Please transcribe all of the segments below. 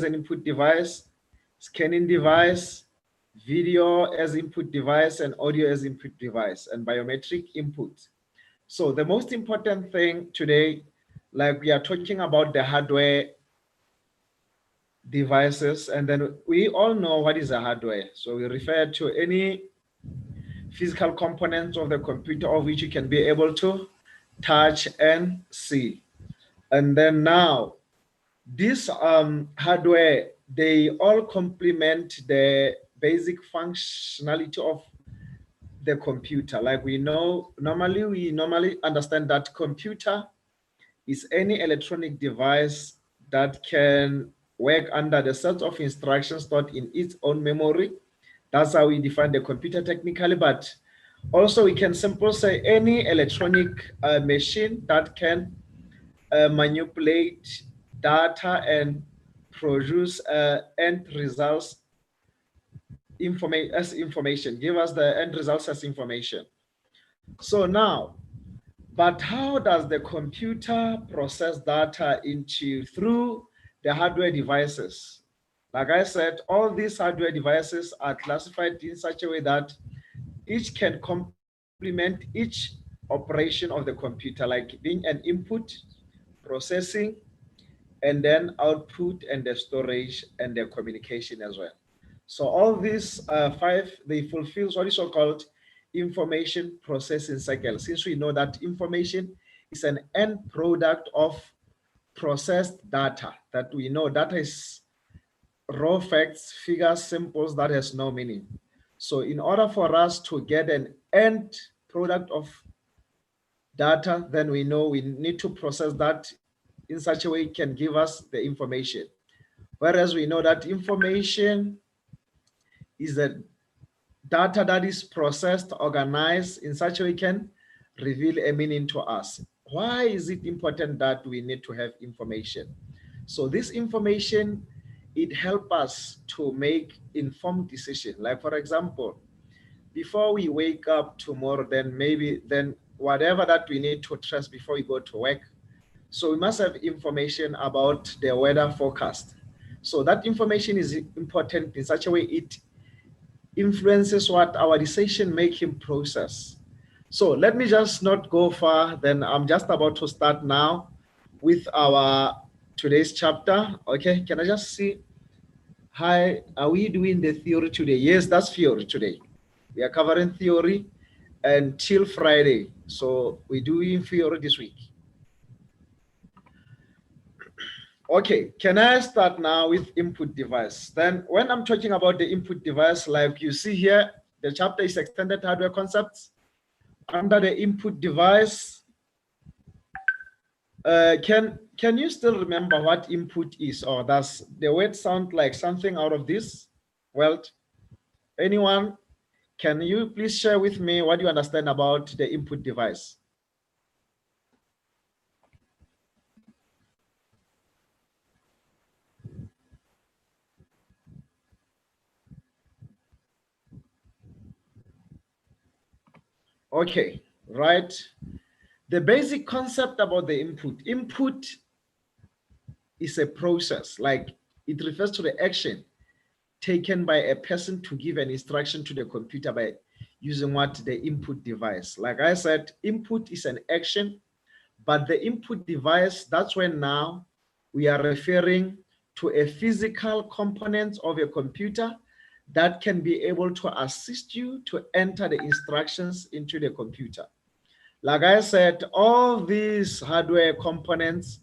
an input device, scanning device, video as input device, and audio as input device, and biometric input. So the most important thing today, like we are talking about the hardware devices, and then we all know what is a hardware. So we refer to any physical components of the computer of which you can be able to touch and see. And then now, this hardware, they all complement the basic functionality of the computer. Like we normally understand that computer is any electronic device that can work under the set of instructions stored in its own memory. That's how we define the computer technically, but also we can simply say any electronic machine that can manipulate data and produce end results information, give us the end results as information. So now, but how does the computer process data through the hardware devices? Like I said, all these hardware devices are classified in such a way that each can complement each operation of the computer, like being an input, processing, and then output and the storage and the communication as well. So all these five, they fulfill what is so called information processing cycle. Since we know that information is an end product of processed data, that we know data is raw facts, figures, symbols that has no meaning. So in order for us to get an end product of data, then we know we need to process that in such a way it can give us the information. Whereas we know that information is the data that is processed, organized in such a way it can reveal a meaning to us. Why is it important that we need to have information? So this information, it helps us to make informed decision. Like for example, before we wake up tomorrow, then whatever that we need to trust before we go to work. So we must have information about the weather forecast. So that information is important in such a way it influences what our decision making process. So let me just not go far, then I'm just about to start now with our today's chapter. Okay, can I just see? Hi, are we doing the theory today? Yes, that's theory today. We are covering theory until Friday. So we're doing theory this week. Okay, can I start now with input device? Then when I'm talking about the input device, like you see here, the chapter is extended hardware concepts. Under the input device, can you still remember what input is, or does the word sound like something out of this? Well, anyone, can you please share with me what you understand about the input device? Okay, right. The basic concept about the input is a process, like it refers to the action taken by a person to give an instruction to the computer by using what the input device. Like I said, input is an action, but the input device, that's when now we are referring to a physical component of a computer that can be able to assist you to enter the instructions into the computer. Like I said, all these hardware components,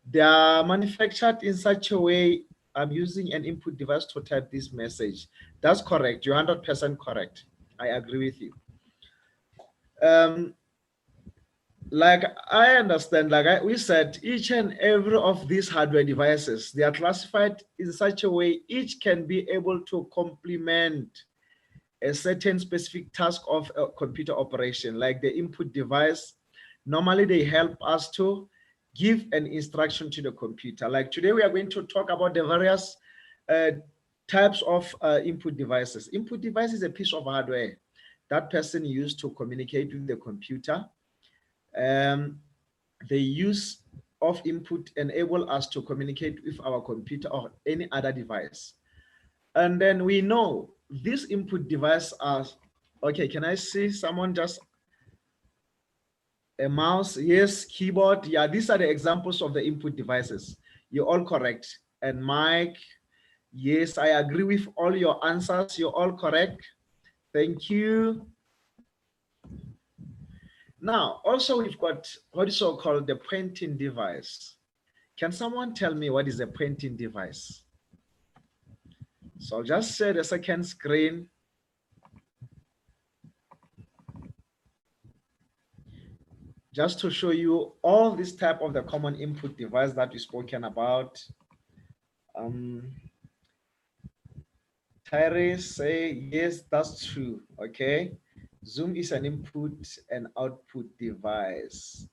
they are manufactured in such a way. I'm using an input device to type this message. That's correct. You're 100% correct. I agree with you. Like I understand, like we said, each and every of these hardware devices, they are classified in such a way each can be able to complement a certain specific task of a computer operation. Like the input device, normally they help us to give an instruction to the computer. Like today we are going to talk about the various types of input devices. Input device is a piece of hardware that person used to communicate with the computer. They use of input enable us to communicate with our computer or any other device. And then we know this input device are, okay, can I see someone just, a mouse, yes, keyboard, yeah, these are the examples of the input devices. You're all correct. And Mike, yes, I agree with all your answers. You're all correct. Thank you. Now, also we've got what is so called the pointing device. Can someone tell me what is a pointing device? So I'll just share the second screen. Just to show you all this type of the common input device that we've spoken about. Tyrese say, yes, that's true, okay. Zoom is an input and output device.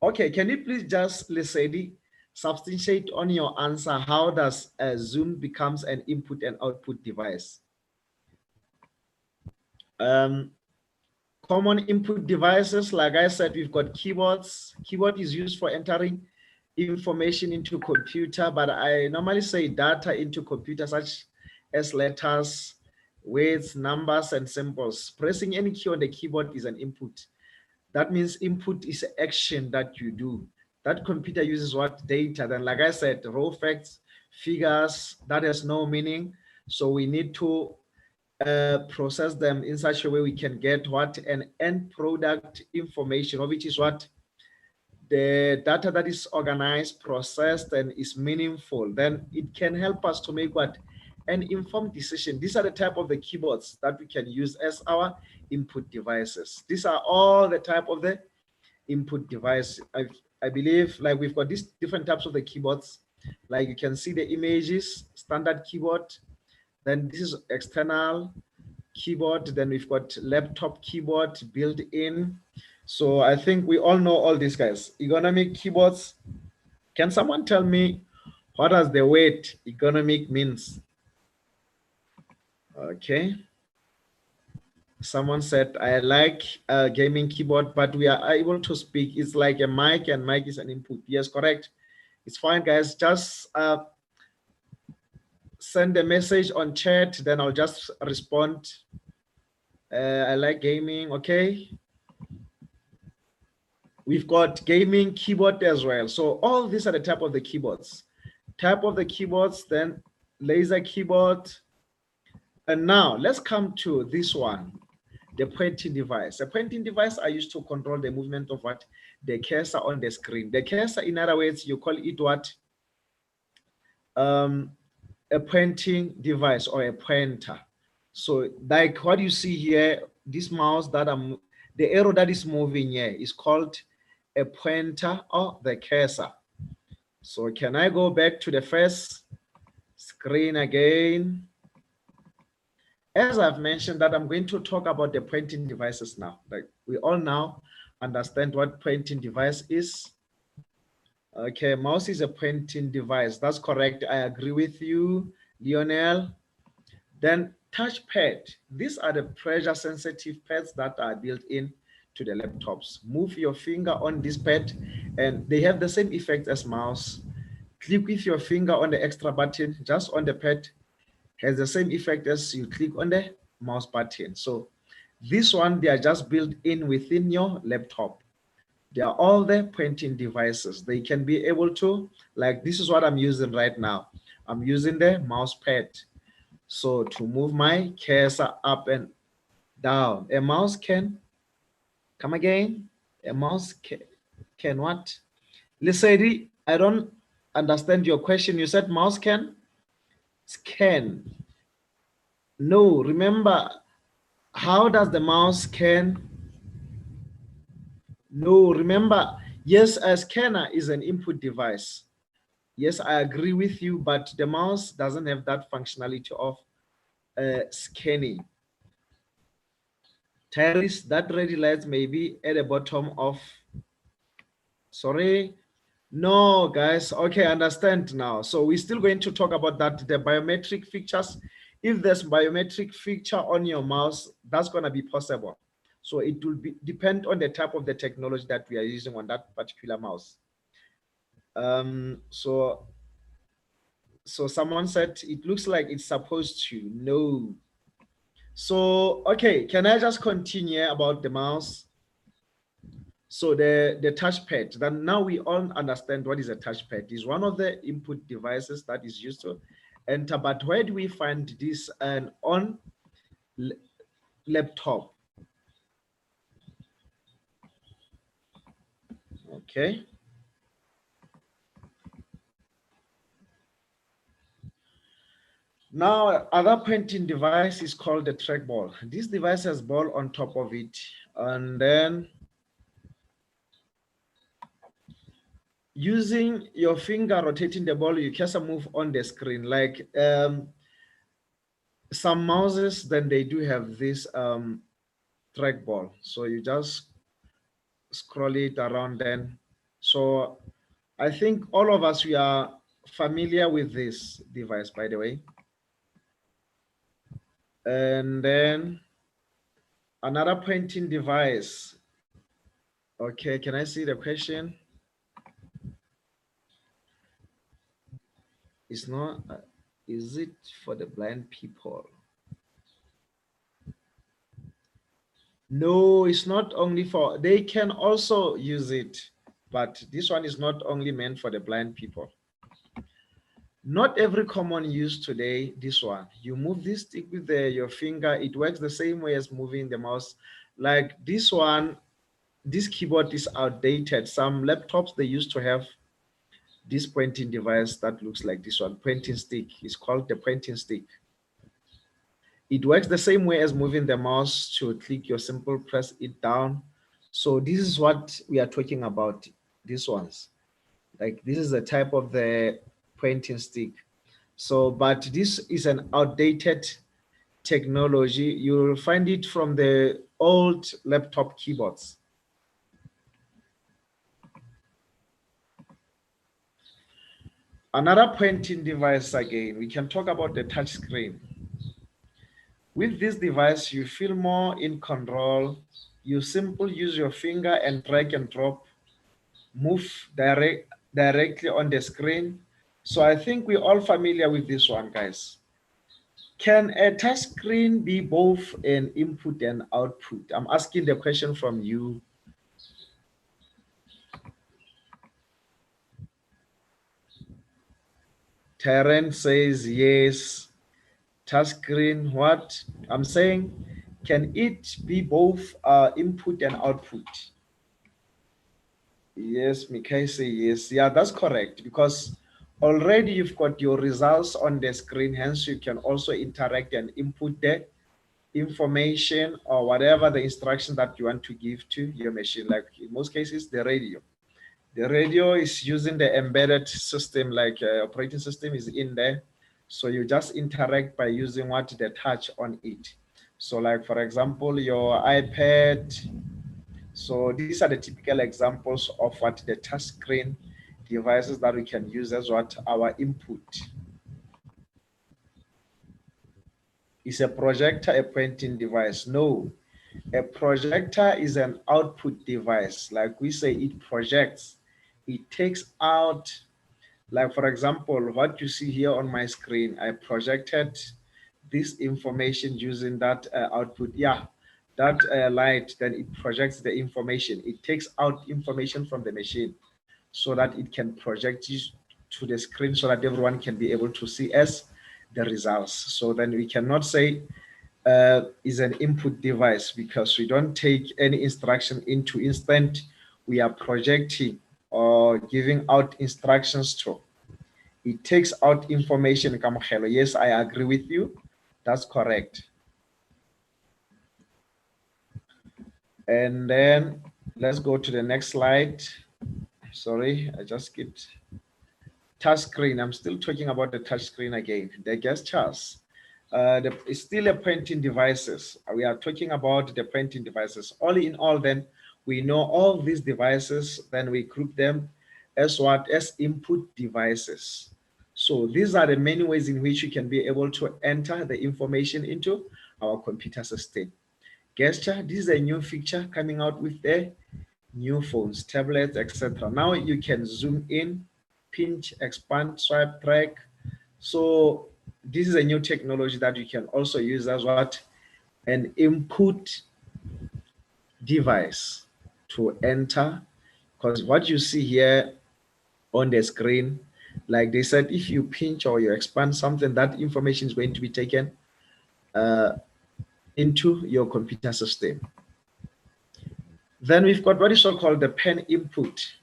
Okay, can you please just, Lesedi, substantiate on your answer, how does Zoom becomes an input and output device? Common input devices, like I said, we've got keyboards. Keyboard is used for entering information into computer, but I normally say data into computer, such as letters, words, numbers, and symbols. Pressing any key on the keyboard is an input. That means input is action that you do. That computer uses what? Data. Then, like I said, raw facts, figures, that has no meaning. So we need to process them in such a way we can get what? An end product information, which is what? The data that is organized, processed, and is meaningful. Then it can help us to make what? An informed decision. These are the type of the keyboards that we can use as our input devices. These are all the type of the input device. I believe like we've got these different types of the keyboards. Like you can see the images, standard keyboard. Then this is external keyboard. Then we've got laptop keyboard built in. So I think we all know all these guys. Ergonomic keyboards. Can someone tell me what does the word ergonomic means? Okay. Someone said, I like a gaming keyboard, but we are able to speak. It's like a mic, and mic is an input. Yes, correct. It's fine, guys. Just send a message on chat, then I'll just respond. I like gaming, okay. We've got gaming keyboard as well. So all these are the type of the keyboards. Type of the keyboards, then laser keyboard. And now let's come to this one, the pointing device. The pointing device are used to control the movement of what? The cursor on the screen. The cursor, in other words, you call it what? A pointing device or a pointer. So like what you see here, this mouse that the arrow that is moving here is called a pointer or the cursor. So can I go back to the first screen again? As I've mentioned that I'm going to talk about the pointing devices now. Like we all now understand what pointing device is. Okay, mouse is a pointing device. That's correct. I agree with you, Lionel. Then touchpad. These are the pressure sensitive pads that are built in to the laptops. Move your finger on this pad and they have the same effect as mouse. Click with your finger on the extra button just on the pad, has the same effect as you click on the mouse button. So this one, they are just built in within your laptop. They are all the pointing devices. They can be able to, like this is what I'm using right now. I'm using the mouse pad. So to move my cursor up and down, a mouse can, come again, a mouse can what? Listen, I don't understand your question. You said mouse can scan. No, remember, how does the mouse scan? No, remember, yes, a scanner is an input device. Yes, I agree with you, but the mouse doesn't have that functionality of scanning. Tyrese, that red light may be at the bottom of, sorry. No, guys, okay, I understand now. So we're still going to talk about that, the biometric features. If there's biometric feature on your mouse, that's gonna be possible. So it will depend on the type of the technology that we are using on that particular mouse. So someone said it looks like it's supposed to. No. So okay, can I just continue about the mouse? So the touchpad, then now we all understand what is a touchpad. Is one of the input devices that is used to enter, but where do we find this on laptop? Okay. Now, other printing device is called the trackball. This device has ball on top of it, and then using your finger rotating the ball, you can move on the screen. Like some mouses, then they do have this trackball. So you just scroll it around then. So I think all of us, we are familiar with this device, by the way. And then another printing device. Okay, can I see the question? It's not, is it for the blind people? No, it's not only for, they can also use it, but this one is not only meant for the blind people. Not every common use today, this one. You move this stick with your finger, it works the same way as moving the mouse. Like this one, this keyboard is outdated. Some laptops, they used to have this pointing device that looks like this one, pointing stick. It's called the pointing stick. It works the same way as moving the mouse to click your simple press it down. So this is what we are talking about, these ones. Like this is the type of the pointing stick. So, but this is an outdated technology. You'll find it from the old laptop keyboards. Another pointing device again, we can talk about the touch screen. With this device, you feel more in control. You simply use your finger and drag and drop, move directly on the screen. So I think we're all familiar with this one, guys. Can a touch screen be both an input and output? I'm asking the question from you. Terence says yes. Touchscreen, what? I'm saying, can it be both input and output? Yes, Mikhail say yes. Yeah, that's correct, because already you've got your results on the screen, hence you can also interact and input the information or whatever the instruction that you want to give to your machine. Like in most cases, the radio. The radio is using the embedded system, like operating system is in there. So you just interact by using what the touch on it. So like, for example, your iPad. So these are the typical examples of what the touch screen devices that we can use as what our input. Is a projector a pointing device? No. A projector is an output device. Like we say, it projects. It takes out, like for example, what you see here on my screen, I projected this information using that output. Yeah, that light, then it projects the information. It takes out information from the machine so that it can project it to the screen so that everyone can be able to see as the results. So then we cannot say is an input device because we don't take any instruction into instant. We are projecting or giving out instructions to. It takes out information. Yes, I agree with you. That's correct. And then let's go to the next slide. Sorry, I just skipped. Touch screen. I'm still talking about the touch screen again. The gestures. It's still a printing devices. We are talking about the printing devices. All in all, then we know all these devices. Then we group them as what? As input devices. So these are the many ways in which you can be able to enter the information into our computer system. Gesture. This is a new feature coming out with the new phones, tablets, etc. Now you can zoom in pinch, expand, swipe, track. So this is a new technology that you can also use as what? An input device to enter, because what you see here on the screen, like they said, if you pinch or you expand something, that information is going to be taken into your computer system. Then we've got what is so-called the pen input.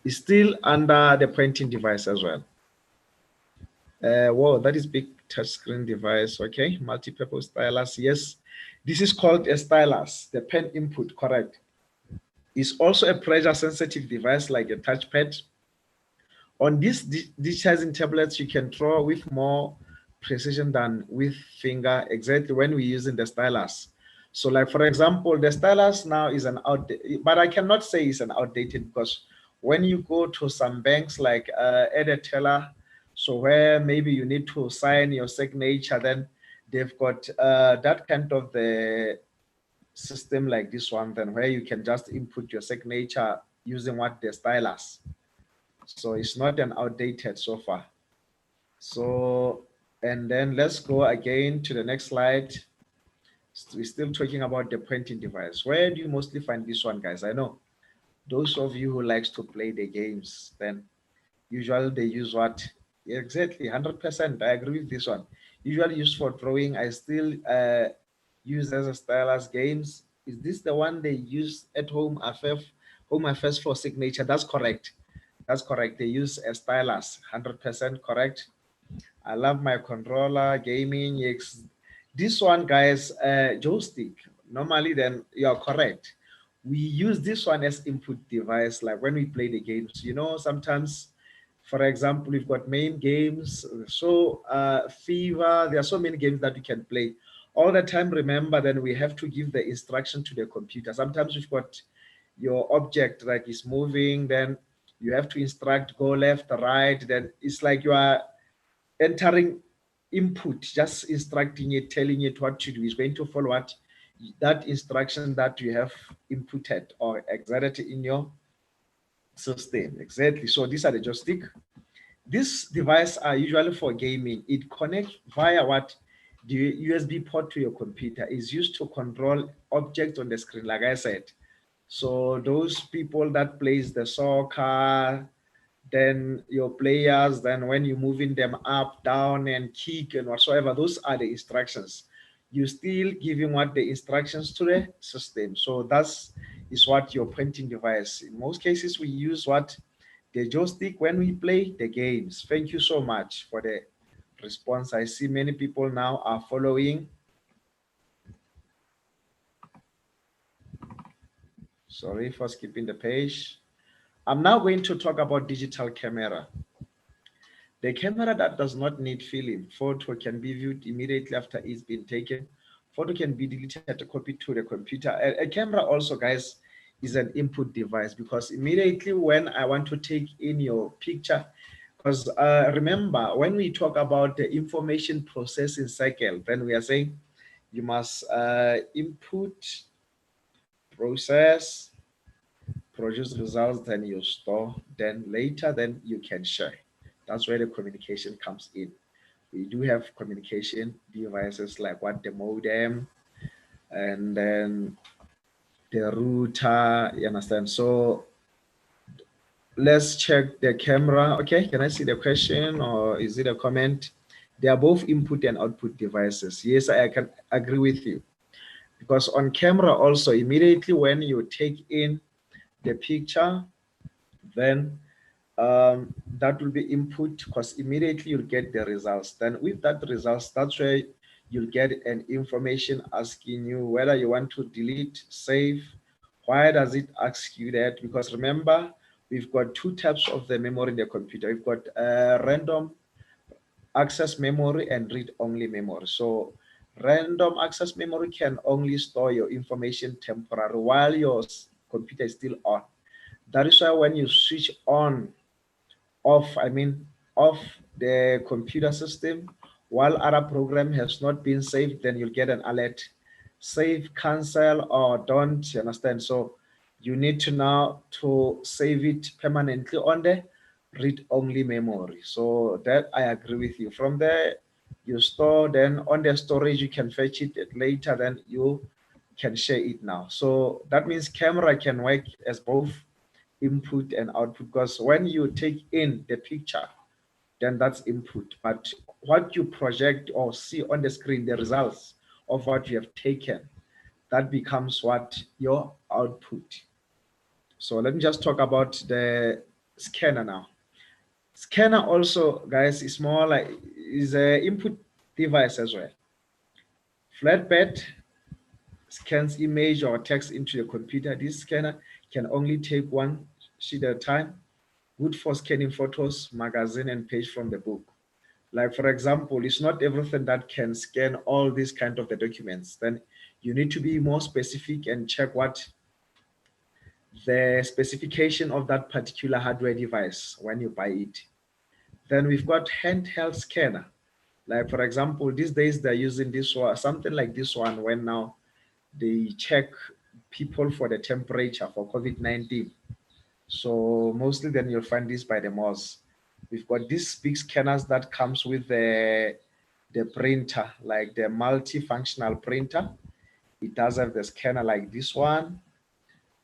It's still under the printing device as well. Whoa, that is big touchscreen device. Okay, multi-purpose stylus. Yes, this is called a stylus. The pen input, correct. It's also a pressure-sensitive device like a touchpad. On these digitizing tablets, you can draw with more precision than with finger, exactly when we're using the stylus. So like, for example, the stylus now is an outdated, but I cannot say it's an outdated, because when you go to some banks like at a teller, so where maybe you need to sign your signature, then they've got that kind of the system like this one, then where you can just input your signature using what the stylus. So it's not an outdated so far. So, and then let's go again to the next slide. We're still talking about the printing device. Where do you mostly find this one, guys? I know those of you who likes to play the games, then usually they use what? Exactly, 100%. I agree with this one. Usually used for drawing. I still use as a stylus games. Is this the one they use at home affairs, home affairs for signature? That's correct. That's correct. They use a stylus, 100% correct. I love my controller, gaming. This one, guys, joystick. Normally, then you are correct. We use this one as input device, like when we play the games. You know, sometimes, for example, we've got main games. So, FIFA. There are so many games that we can play all the time. Remember, then we have to give the instruction to the computer. Sometimes we've got your object like is moving, then you have to instruct go left, right. Then it's like you are entering input, just instructing it, telling it what to do. It's going to follow what that instruction that you have inputted or exerted in your system. Exactly. So these are the joystick. These devices are usually for gaming. It connects via what? The USB port to your computer is used to control objects on the screen, like I said. So those people that plays the soccer, then your players, then when you're moving them up, down, and kick and whatsoever, those are the instructions. You still giving what the instructions to the system. So that's is what your printing device. In most cases, we use what the joystick when we play the games. Thank you so much for the response. I see many people now are following. Sorry for skipping the page. I'm now going to talk about digital camera. The camera that does not need film. Photo can be viewed immediately after it's been taken. Photo can be deleted, copied to the computer. A camera also, guys, is an input device, because immediately when I want to take in your picture, because remember, when we talk about the information processing cycle, then we are saying you must input, process, produce results, then you store, then later, then you can share. That's where the communication comes in. We do have communication devices like what the modem, and then the router, you understand? So let's check the camera. Okay, can I see the question or is it a comment? They are both input and output devices. Yes, I can agree with you. Because on camera also, immediately when you take in the picture, then that will be input, because immediately you'll get the results. Then with that results, that's where you'll get an information asking you whether you want to delete, save. Why does it ask you that? Because remember, we've got two types of the memory in the computer. We've got random access memory and read-only memory. So random access memory can only store your information temporarily while your computer is still on. That is why when you switch on off the computer system while other program has not been saved, then you'll get an alert. Save, cancel, or don't, you understand? So you need to now to save it permanently on the read-only memory. So that I agree with you. From there, you store, then on the storage, you can fetch it later, then you can share it now. So that means camera can work as both input and output, because when you take in the picture, then that's input. But what you project or see on the screen, the results of what you have taken, that becomes what your output. So let me just talk about the scanner now. Scanner also, guys, is more like is a input device as well. Flatbed scans image or text into the computer. This scanner can only take one sheet at a time. Good for scanning photos, magazine, and page from the book. Like for example, it's not everything that can scan all these kind of the documents. Then you need to be more specific and check what the specification of that particular hardware device when you buy it. Then we've got handheld scanner. Like for example, these days they're using this one, something like this one, when now they check people for the temperature for COVID-19. So mostly then you'll find this by the malls. We've got these big scanners that comes with the printer, like the multifunctional printer. It does have the scanner like this one.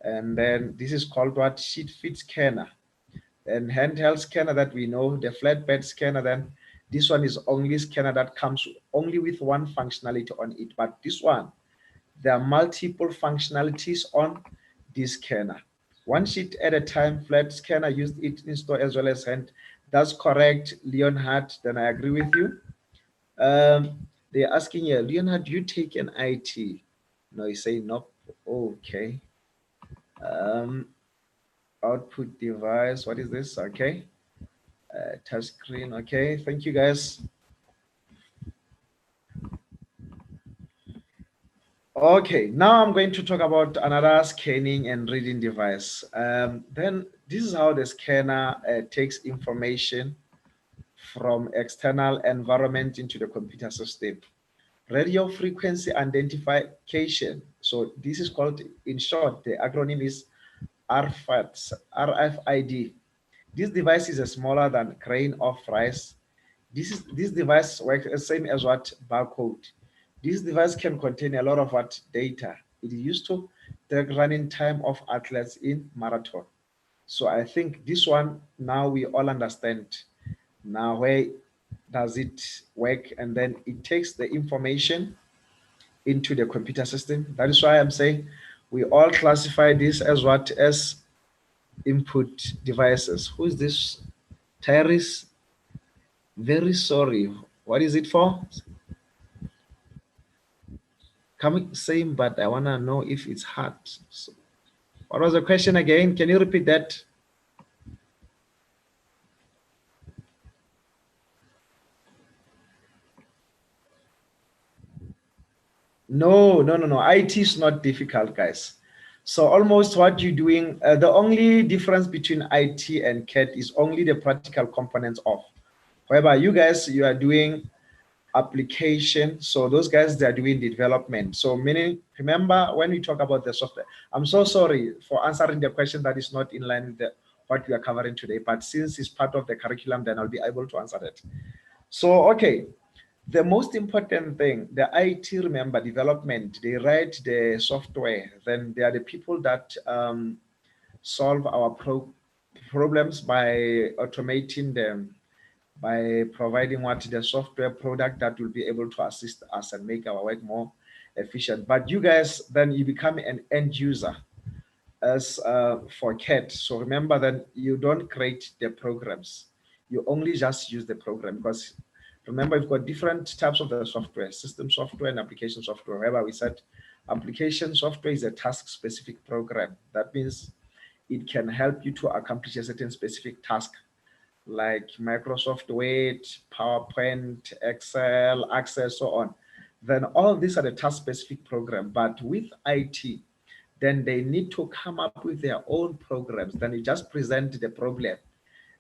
And then this is called what? Sheet fit scanner. And handheld scanner that we know, the flatbed scanner, then this one is only scanner that comes only with one functionality on it. But this one, there are multiple functionalities on this scanner. One sheet at a time, flat scanner used it in store as well as hand. That's correct, Leonhard. Then I agree with you. Um, they're asking you, Leonhard, do you take an IT? No, you say no. Okay. Um, output device. What is this? Okay. Touch screen. Okay. Thank you, guys. Okay, now I'm going to talk about another scanning and reading device. Then this is how the scanner takes information from external environment into the computer system. Radio frequency identification. So this is called, in short, the acronym is RFID. This device is smaller than grain of rice. This device works the same as what barcode. This device can contain a lot of what data. It is used to the running time of athletes in marathon. So I think this one now we all understand. Now where does it work? And then it takes the information into the computer system. That is why I'm saying we all classify this as what? As input devices. Who is this? Tyrese? Very sorry. What is it for? Coming same, but I wanna know if it's hard. So, what was the question again? Can you repeat that? No, no, no, no. IT is not difficult, guys. So almost what you're doing, the only difference between IT and CAD is only the practical components of. However, you guys, you are doing application. So those guys, they are doing development. So meaning, remember when we talk about the software, I'm so sorry for answering the question that is not in line with what we are covering today. But since it's part of the curriculum, then I'll be able to answer that. So, okay, the most important thing, the IT, remember, development, they write the software, then they are the people that solve our problems by automating them, by providing what the software product that will be able to assist us and make our work more efficient. But you guys, then you become an end user as for CAD. So remember that you don't create the programs. You only just use the program, because remember you've got different types of the software, system software and application software. Wherever we said application software is a task specific program. That means it can help you to accomplish a certain specific task like Microsoft Word, PowerPoint, Excel, Access, so on. Then all these are the task specific program. But with IT, then they need to come up with their own programs. Then you just present the problem.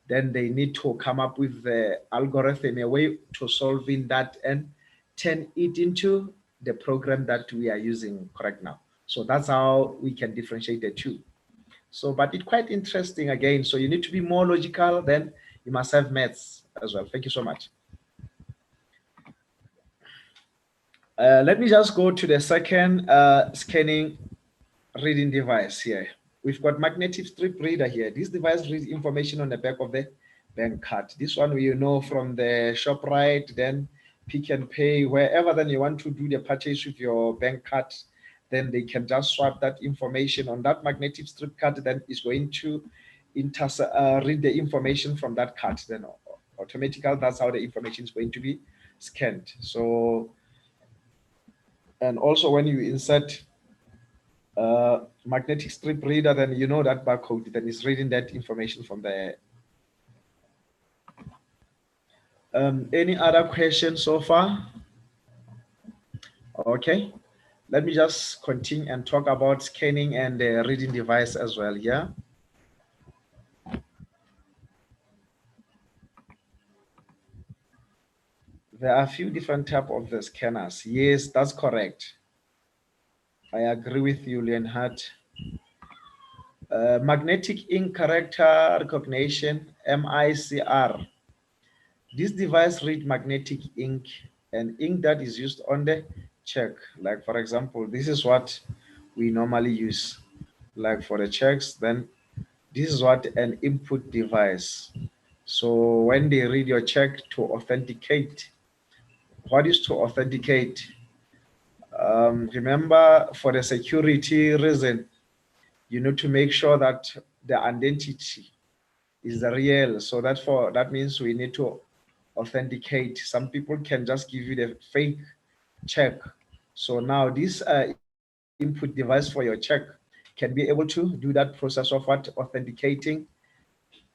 Then they need to come up with the algorithm, a way to solving that and turn it into the program that we are using correct now. So that's how we can differentiate the two. So, but it's quite interesting again. So you need to be more logical. Then You must have maths as well. Thank you so much. Let me just go to the second scanning reading device here. We've got magnetic strip reader here. This device reads information on the back of the bank card. This one you know from the ShopRite, then Pick and Pay, wherever then you want to do the purchase with your bank card, then they can just swap that information on that magnetic strip card, then it's going to read the information from that card. Then automatically, that's how the information is going to be scanned. So, and also when you insert magnetic strip reader, then you know that barcode, then it's reading that information from there. Any other questions so far? Okay, let me just continue and talk about scanning and the reading device as well. Yeah. There are a few different type of the scanners. Yes, that's correct. I agree with you, Leonhard. Magnetic ink character recognition, MICR. This device reads magnetic ink and ink that is used on the check. Like for example, this is what we normally use. Like for the checks, then this is what an input device. So when they read your check to authenticate, what is to authenticate? Remember, for the security reason, you need to make sure that the identity is real. So that means we need to authenticate. Some people can just give you the fake check. So now this input device for your check can be able to do that process of what authenticating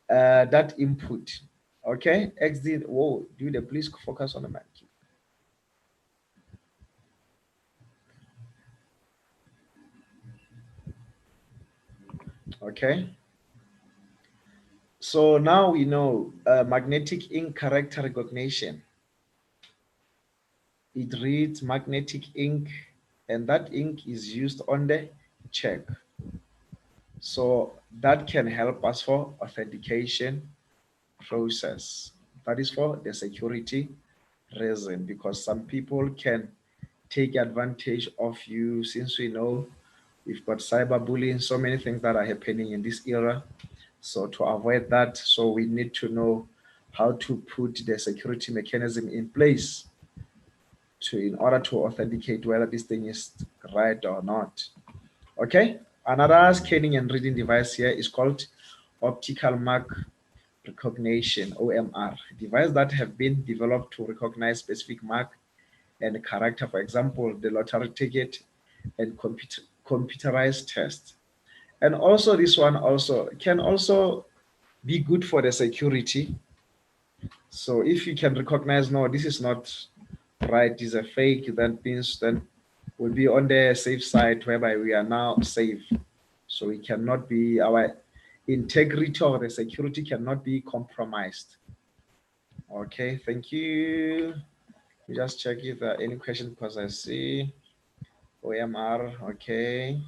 that input. Okay, exit. Whoa, dude, please focus on the mic. Okay. So now we know magnetic ink character recognition. It reads magnetic ink, and that ink is used on the check. So that can help us for authentication process. That is for the security reason, because some people can take advantage of you, since we know we've got cyberbullying, so many things that are happening in this era. So to avoid that, so we need to know how to put the security mechanism in place in order to authenticate whether this thing is right or not. Okay, another scanning and reading device here is called optical mark recognition, OMR, device that have been developed to recognize specific mark and character, for example, the lottery ticket and computerized test. And also this one also can also be good for the security. So if you can recognize, no, this is not right, is a fake, that means then we'll be on the safe side, whereby we are now safe. So we cannot be, our integrity or the security cannot be compromised. Okay, thank you. We just check if there are any questions, because I see OMR. Okay.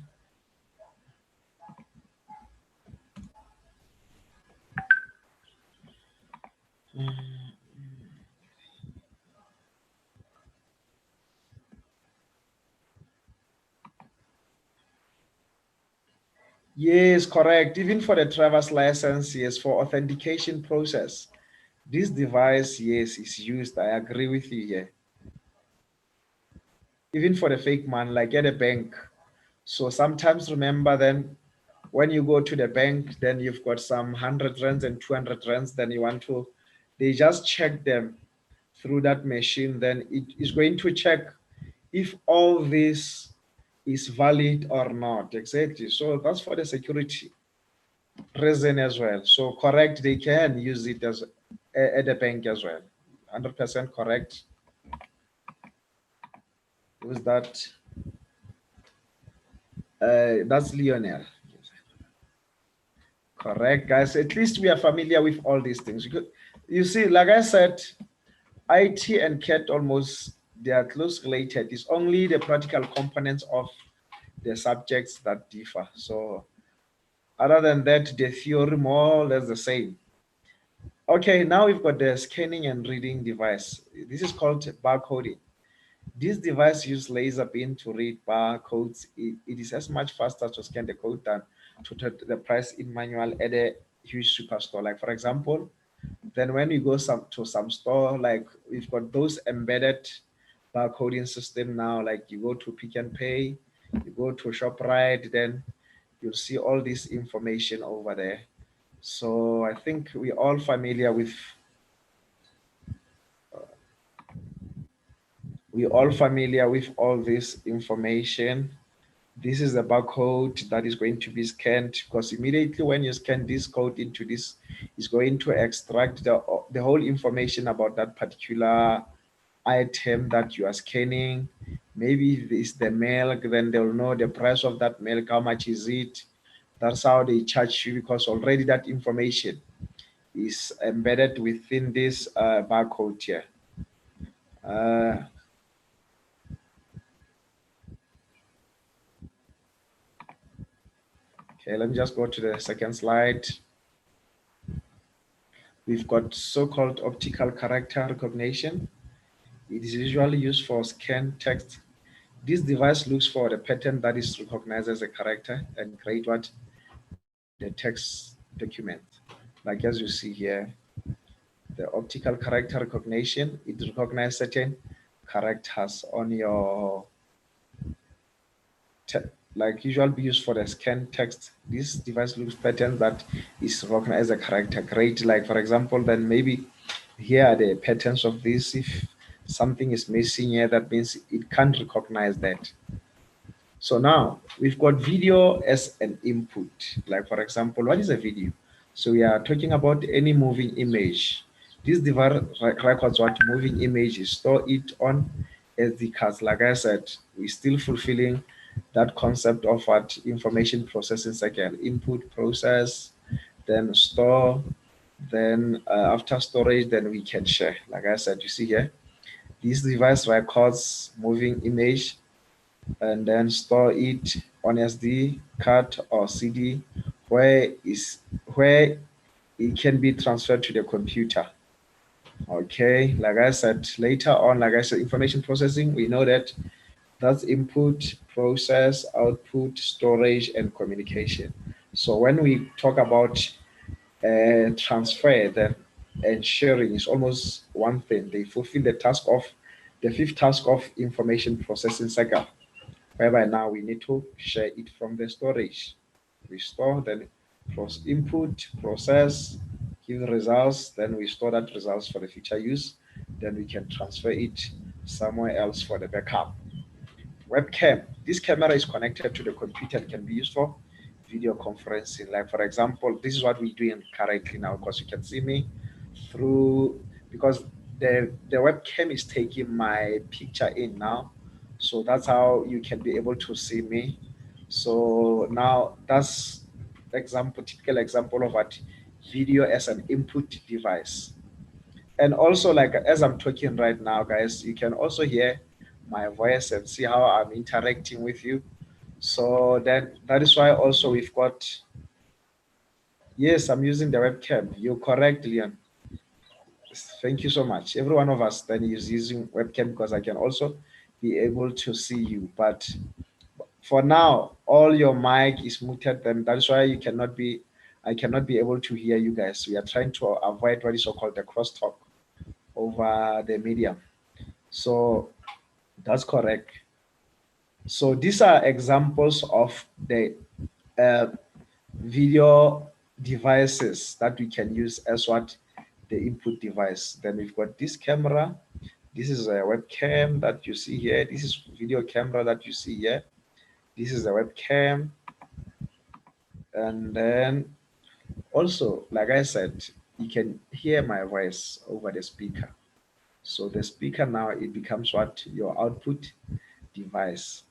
Yes, correct. Even for the driver's license, yes, for authentication process, this device, yes, is used. I agree with you here. Even for the fake man, like at a bank. So sometimes remember then when you go to the bank, then you've got some 100 rands and 200 rands, then you want to, they just check them through that machine, then it is going to check if all this is valid or not. Exactly. So that's for the security reason as well. So correct, they can use it as at the bank as well. 100% correct. Was that? That's Lionel. Correct, guys. At least we are familiar with all these things. You see, like I said, IT and CAT almost, they are close related. It's only the practical components of the subjects that differ. So other than that, the theory more or less the same. Okay, now we've got the scanning and reading device. This is called barcoding. This device uses laser beam to read barcodes. It is as much faster to scan the code than to take the price in manual at a huge superstore. Like for example, then when you go to some store, like we've got those embedded barcoding system now, like you go to Pick and Pay, you go to ShopRite, then you'll see all this information over there. So I think we all familiar with all this information. This is the barcode that is going to be scanned, because immediately when you scan this code into this, it's going to extract the whole information about that particular item that you are scanning. Maybe it's the milk, then they'll know the price of that milk, how much is it. That's how they charge you, because already that information is embedded within this barcode here. Okay, let me just go to the second slide. We've got so-called optical character recognition. It is usually used for scan text. This device looks for the pattern that is recognized as a character and create what? The text document. Like as you see here, the optical character recognition, it recognizes certain characters on your like usually be used for the scan text. This device looks pattern that is recognized as a character. Great. Like for example, then maybe here are the patterns of this. If something is missing here, that means it can't recognize that. So now we've got video as an input. Like for example, what is a video? So we are talking about any moving image. This device records what moving image is, store it on SD cards. Like I said, we're still fulfilling that concept of what information processing cycle: input, process, then store, then after storage, then we can share. Like I said, you see here, this device records moving image and then store it on SD card or CD where it can be transferred to the computer. Okay, like I said, later on, like I said, information processing, we know that that's input, process, output, storage, and communication. So when we talk about transfer, then and sharing is almost one thing. They fulfill the fifth task of information processing cycle, whereby now we need to share it from the storage. We store, then input, process, give results, then we store that results for the future use, then we can transfer it somewhere else for the backup. Webcam. This camera is connected to the computer and can be used for video conferencing. Like for example, this is what we're doing currently now, because you can see me through, because the webcam is taking my picture in now. So that's how you can be able to see me. So now that's typical example of what video as an input device. And also, like as I'm talking right now, guys, you can also hear my voice and see how I'm interacting with you. So then that is why also we've got, yes, I'm using the webcam. You're correct, Leon. Thank you so much. Every one of us then is using webcam, because I can also be able to see you. But for now, all your mic is muted, then that's why I cannot be able to hear you guys. We are trying to avoid what is so-called the crosstalk over the medium. So that's correct. So these are examples of the uh, video devices that we can use as what the input device. Then we've got this camera. This is a webcam that you see here. This is video camera that you see here. This is a webcam. And then also, like I said, you can hear my voice over the speaker. So the speaker now, it becomes what? Your output device.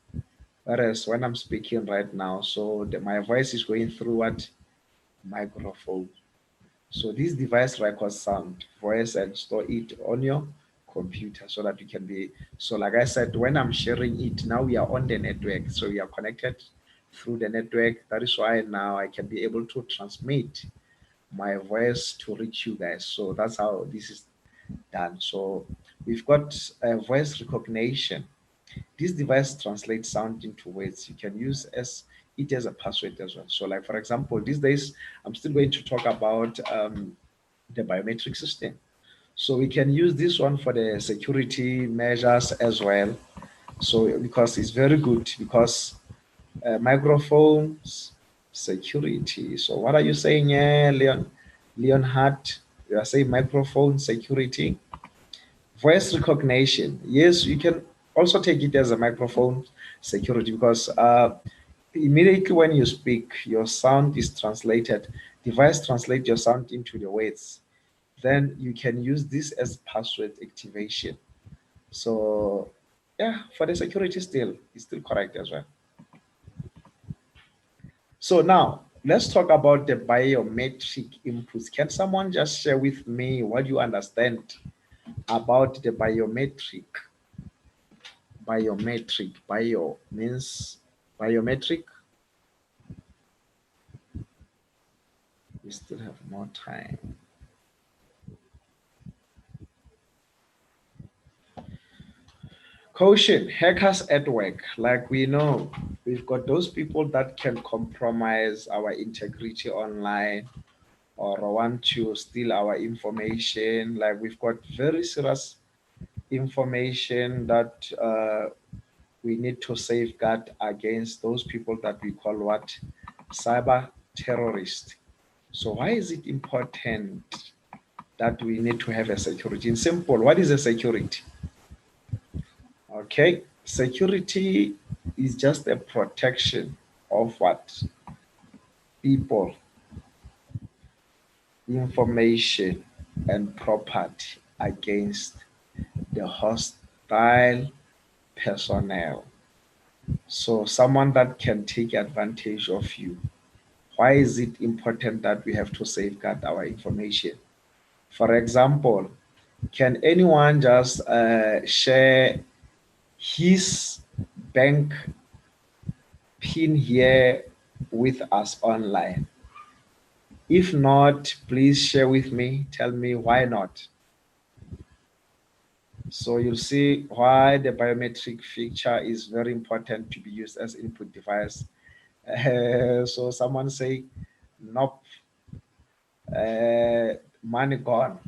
Whereas when I'm speaking right now, so my voice is going through what? Microphone. So this device records sound, voice, and store it on your computer so that you can be. So like I said, when I'm sharing it, now we are on the network. So we are connected through the network. That is why now I can be able to transmit my voice to reach you guys. So that's how this is done. So we've got voice recognition. This device translates sound into words. You can use it as a password as well. So, like for example, these days I'm still going to talk about the biometric system. So we can use this one for the security measures as well. So because it's very good because microphones security. So what are you saying, Leon? Leonhard, you are saying microphone security. Voice recognition. Yes, you can also take it as a microphone security because immediately when you speak, your sound is translated. Device translate your sound into the words. Then you can use this as password activation. So yeah, for the security still, it's still correct as well. So now let's talk about the biometric inputs. Can someone just share with me what you understand about the biometric? Biometric. Bio means biometric. We still have more time. Caution, hackers at work. Like we know, we've got those people that can compromise our integrity online or want to steal our information. Like we've got very serious information that we need to safeguard against those people that we call what? Cyber terrorists. So why is it important that we need to have a security? In simple, what is a security? Okay, security is just a protection of what? People, information, and property against the hostile personnel. So someone that can take advantage of you. Why is it important that we have to safeguard our information? For example, can anyone just share his bank pin here with us online? If not, please share with me. Tell me why not. So you'll see why the biometric feature is very important to be used as input device. So someone say, nope, money gone.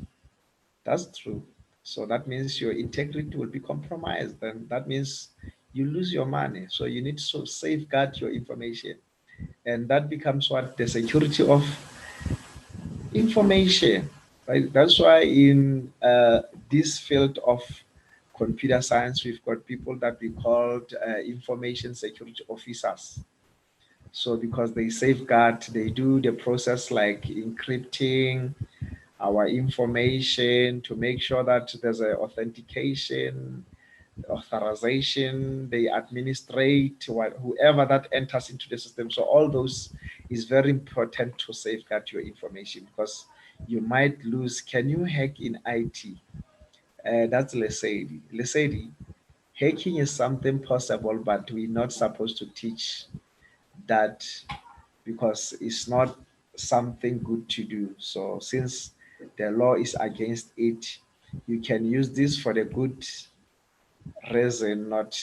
That's true. So that means your integrity will be compromised. And that means you lose your money. So you need to safeguard your information. And that becomes what the security of information. Right? That's why in this field of computer science, we've got people that we called information security officers. So because they safeguard, they do the process like encrypting our information to make sure that there's a authentication, authorization, they administrate whoever that enters into the system. So all those is very important to safeguard your information because you might lose. Can you hack in IT? That's Lesedi. Lesedi, hacking is something possible, but we're not supposed to teach that because it's not something good to do. So since the law is against it, you can use this for the good reason, not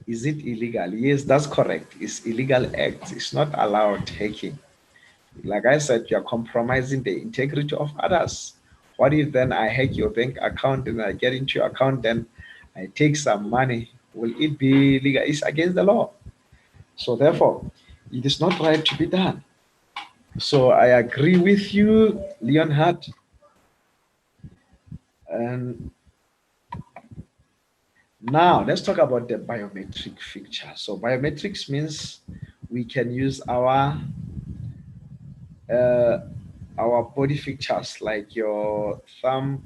is it illegal? Yes, that's correct. It's illegal act. It's not allowed hacking. Like I said, you're compromising the integrity of others. What if then I hack your bank account and I get into your account, then I take some money? Will it be legal? It's against the law. So therefore, it is not right to be done. So I agree with you, Leonhard. And now let's talk about the biometric feature. So biometrics means we can use uh, our body features like your thumb,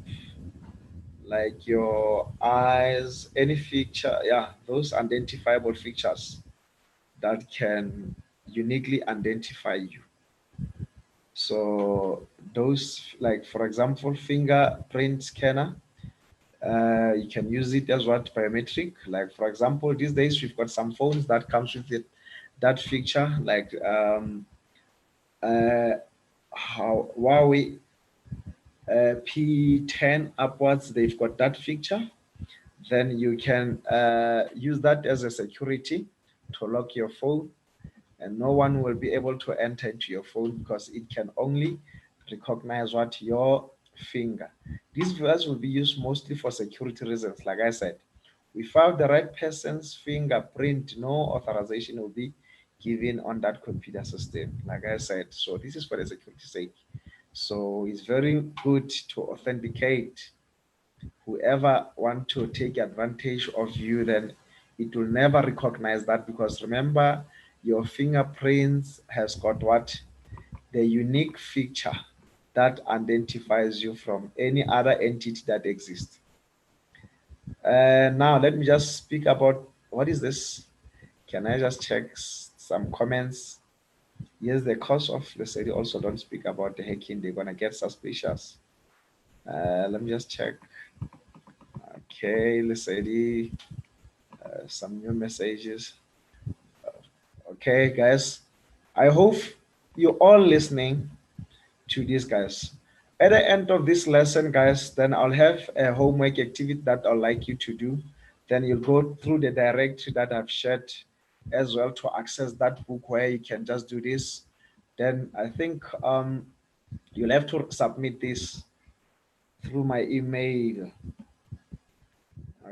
like your eyes, any feature, yeah, those identifiable features that can uniquely identify you. So those, like for example, fingerprint scanner, you can use it as what biometric. Like for example, these days we've got some phones that comes with it, that feature, like Huawei P10 upwards, they've got that feature. Then you can use that as a security to lock your phone, and no one will be able to enter into your phone because it can only recognize what your finger. This device will be used mostly for security reasons. Like I said, without the right person's fingerprint, no authorization will be given on that computer system. Like I said, so this is for the security sake. So it's very good to authenticate whoever want to take advantage of you, then it will never recognize that, because remember, your fingerprints has got what, the unique feature that identifies you from any other entity that exists. Now let me just speak about what is this. Can I just check some comments? Yes, the cause of, let's say, they also don't speak about the hacking, they're gonna get suspicious. Let me just check. Okay, let's say some new messages. Okay, guys, I hope you all listening to these guys. At the end of this lesson, guys, then I'll have a homework activity that I'd like you to do. Then you'll go through the directory that I've shared as well to access that book where you can just do this. Then I think you'll have to submit this through my email.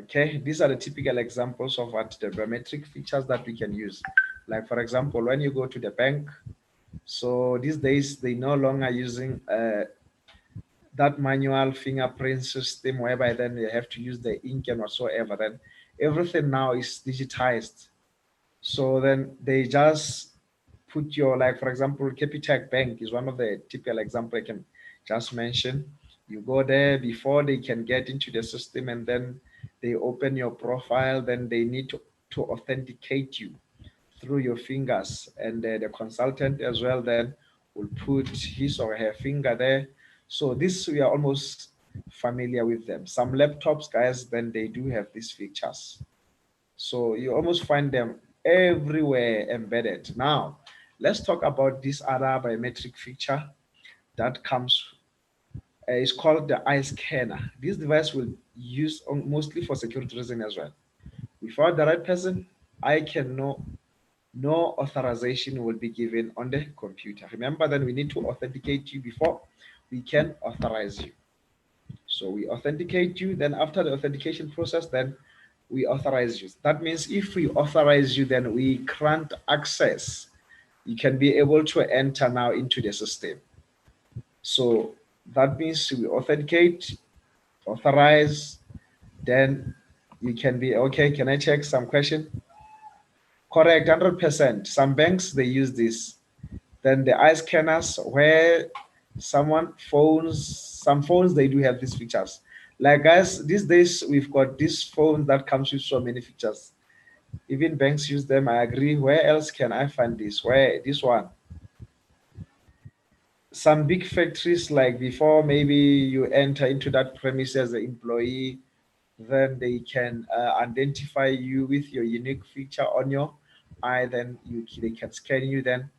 Okay, these are the typical examples of what the biometric features that we can use. Like for example, when you go to the bank, so these days they no longer using that manual fingerprint system whereby then you have to use the ink and whatsoever. Then everything now is digitized. So then they just put your, like for example, Capitec Bank is one of the typical example I can just mention. You go there before they can get into the system, and then they open your profile. Then they need to authenticate you through your fingers, and the consultant as well then will put his or her finger there. So this, we are almost familiar with them. Some laptops, guys, then they do have these features, so you almost find them everywhere embedded. Now, let's talk about this other biometric feature that comes. It's called the eye scanner. This device will use mostly for security reason as well. Without the right person, I can know no authorization will be given on the computer. Remember that we need to authenticate you before we can authorize you. So we authenticate you, then after the authentication process, then we authorize you. That means if we authorize you, then we grant access. You can be able to enter now into the system. So that means we authenticate, authorize, then you can be okay. Can I check some question? Correct, 100%. Some banks they use this. Then the eye scanners, where some phones they do have these features. Like guys, these days we've got this phone that comes with so many features. Even banks use them. I agree. Where else can I find this? Where this one? Some big factories, like before maybe you enter into that premise as an employee, then they can identify you with your unique feature on your eye. Then they can scan you. Then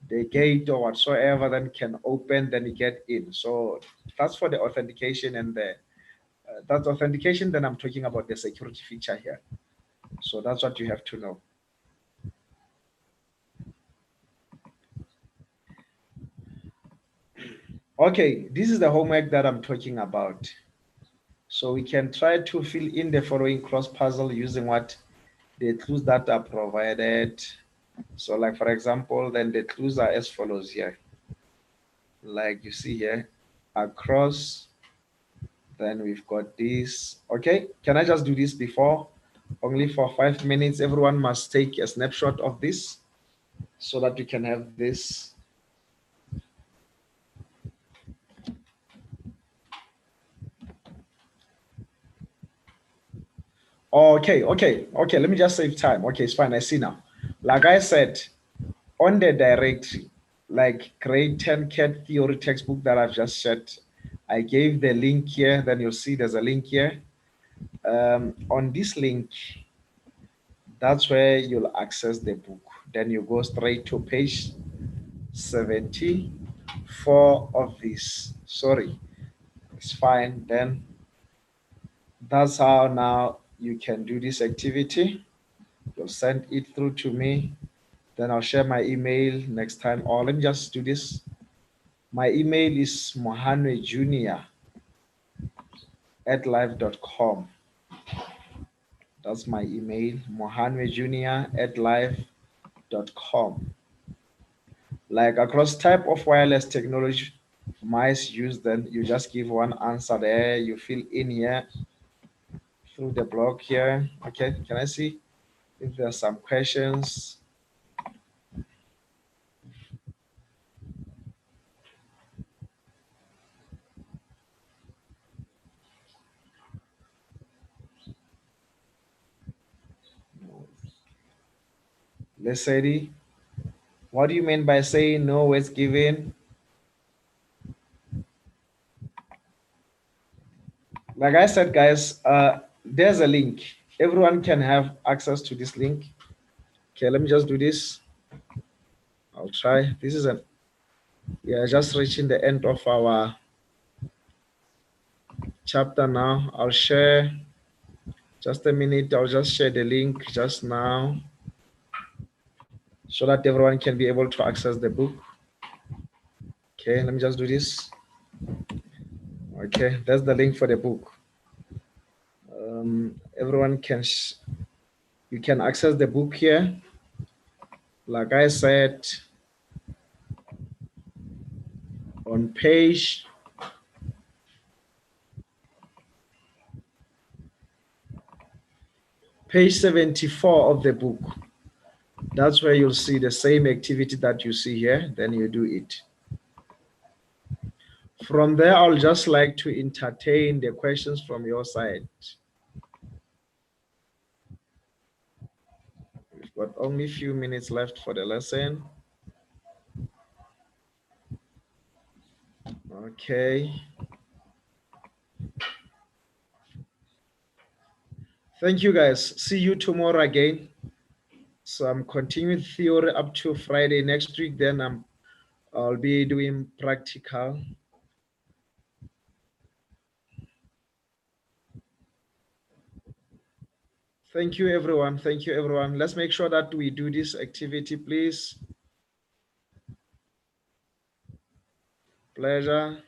the gate or whatsoever then can open, then you get in. So that's for the authentication, and the that's authentication. Then I'm talking about the security feature here. So that's what you have to know. Okay, this is the homework that I'm talking about. So we can try to fill in the following cross puzzle using what the clues that are provided. So like for example, then the clues are as follows here. Like you see here, across, then we've got this. Okay, can I just do this before? Only for 5 minutes. Everyone must take a snapshot of this so that we can have this. Okay. Let me just save time. Okay, it's fine. I see now. Like I said, on the directory, like grade 10 CAD theory textbook that I've just shared, I gave the link here. Then you'll see there's a link here. On this link, that's where you'll access the book. Then you go straight to page 70. 4 of these. Sorry, it's fine. Then that's how now you can do this activity. You'll send it through to me. Then I'll share my email next time. Or let me just do this. My email is mohanwejunior@live.com. That's my email, mohanwejunior@live.com. Like across type of wireless technology mice use, then you just give one answer there. You fill in here through the block here. Okay, can I see if there's some questions? Let's say, what do you mean by saying no words given? Like I said, guys, there's a link. Everyone can have access to this link. Okay, let me just do this. I'll try. This is an, we are just reaching the end of our chapter now. I'll share just a minute. I'll just share the link just now so that everyone can be able to access the book. Okay, let me just do this. Okay, that's the link for the book. Everyone can, you can access the book here. Like I said, on page 74 of the book. That's where you'll see the same activity that you see here, then you do it. From there, I'll just like to entertain the questions from your side. We've got only a few minutes left for the lesson. Okay. Thank you, guys. See you tomorrow again. So I'm continuing theory up to Friday next week. Then I'll be doing practical. Thank you, everyone. Thank you, everyone. Let's make sure that we do this activity, please. Pleasure.